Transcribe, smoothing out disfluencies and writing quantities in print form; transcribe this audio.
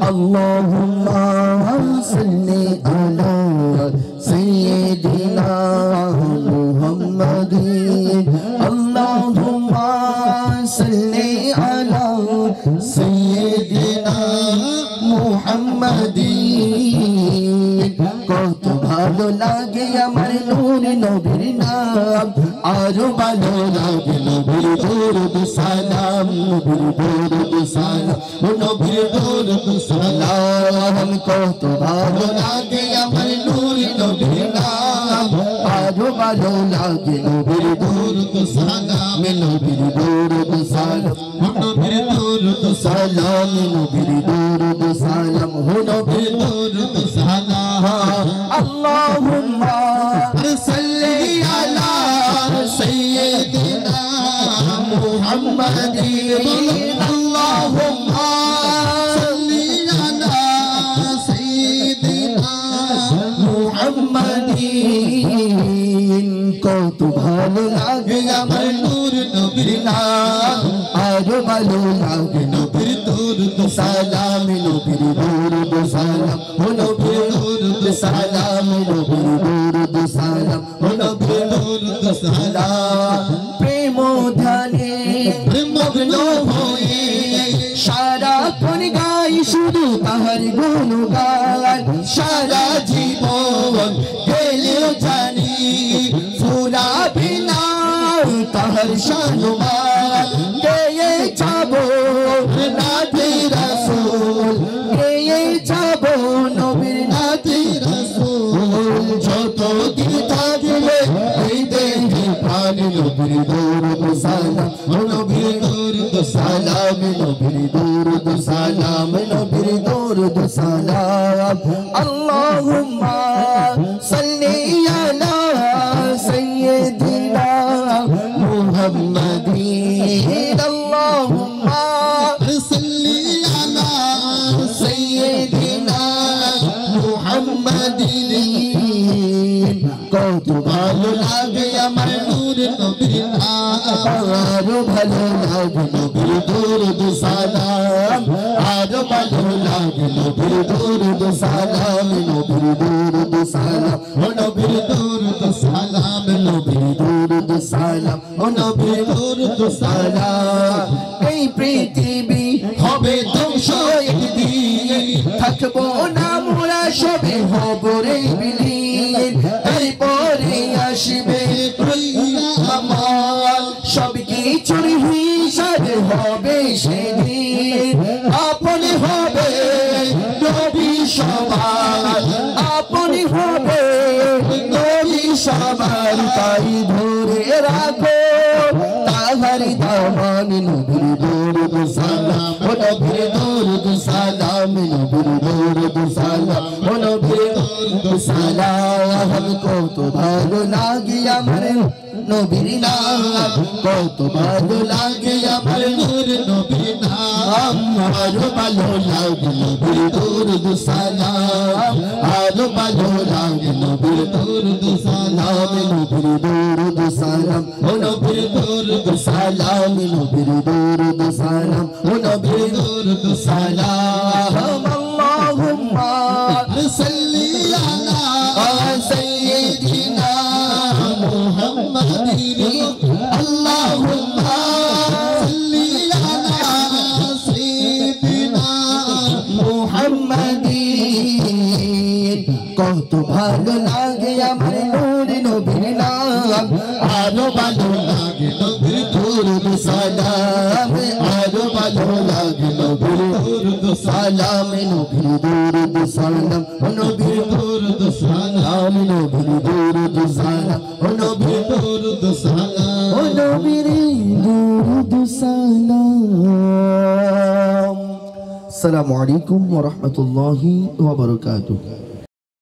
اللهم صل على سيدنا محمد اللهم صل على سيدنا محمد কত ভালো লাগে আমার নূর নবীর নাম আরো ভালো লাগে নবীর দরুদ সালাম নবীর দরুদ সালাম ও নবীর দরুদ সালাম কত ভালো লাগে আমার নূর নবীর নাম আরো ভালো লাগে নবীর দরুদ সালাম নবীর দরুদ সালাম ও নবীর দরুদ সালাম নবীর দরুদ সালাম ও নবীর দরুদ সালাম اللهم صل على سيدنا محمد اللهم صل على سيدنا محمد কত ভালো লাগে আমার নূর নবীর নাম আরো ভালো লাগে নবীর দরুদ সালাম নবীর দরুদ সালাম ও নবীর দরুদ সালাম নবীর দরুদ সালাম ও নবীর দরুদ সালাম প্রেম ধ্যানে মগ্ন হয়ে সারাক্ষণ গাই শুধু তাহার গুণগান সারা জীবন গেলেও জানি ফুরাবে না তাহার শানুমান গেয়ে যাবো নাতে রাসূল গেয়ে যাবো নবীর নাতে রাসূল যতদিন থাকবে এই দেহে প্রাণ নবীর দরুদ সালাম ও নবীর দরুদ সালাম নবীর দরুদ সালাম নবীর দরুদ সালাম আল্লাহুম্মা সাল্লি আলা سيدنا محمد اللهم صل على سيدنا محمد কত ভালো লাগে আমার নূর নবীর আরো ভালো লাগে নবীর দরুদ সালাম আরো ভালো লাগে নবীর দরুদ সালাম নবীর দরুদ সালাম ও নবীর দরুদ সালাম নবীর দরুদ সালাম ও নবীর দরুদ সালাম এই পৃথিবী হবে ধ্বংস একদিন থাকবো না মোরা সবে হব রে বিলীন এরপরে আসবে আমার সব কিছুর হিসাব হবে সেদিন আপন হবে নবী সবার আপন হবে নবী সবার তাই ধরে রাখো তাহার দামান নবীর দরুদ সালাম ও নবীর দরুদ সালাম নবীর দরুদ সালাম ও নবীর দরুদ সালাম কত ভালো লাগে আমার নবীর নাম কত ভালো লাগে আমার নূর নবীর নাম আরো ভালো লাগে নবীর দরুদ সালাম আরো ভালো লাগে নবীর দরুদ সালাম নবীর দরুদ সালাম ও নবীর দরুদ সালাম নবীর দরুদ সালাম ও নবীর দরুদ সালাম আল্লাহুম্মা সাল্লি আলা সাইয়্যিদিনা মুহাম্মাদিন আল্লাহুম্মা সাল্লি আলা সাইয়্যিদিনা মুহাম্মাদিন কত ভালো লাগে আমার নূর নবীর নাম আরো ভালো লাগে নবীর দরুদ সালাম আরো ভালো লাগে নবীর দরুদ সালাম নবীর দরুদ সালাম ও নবীর দরুদ সালাম নবীর দরুদ সালাম ও নবীর দরুদ সালাম ও নবীর দরুদ সালাম আসসালামু আলাইকুম ওয়া রাহমাতুল্লাহি ওয়া বারাকাতুহু।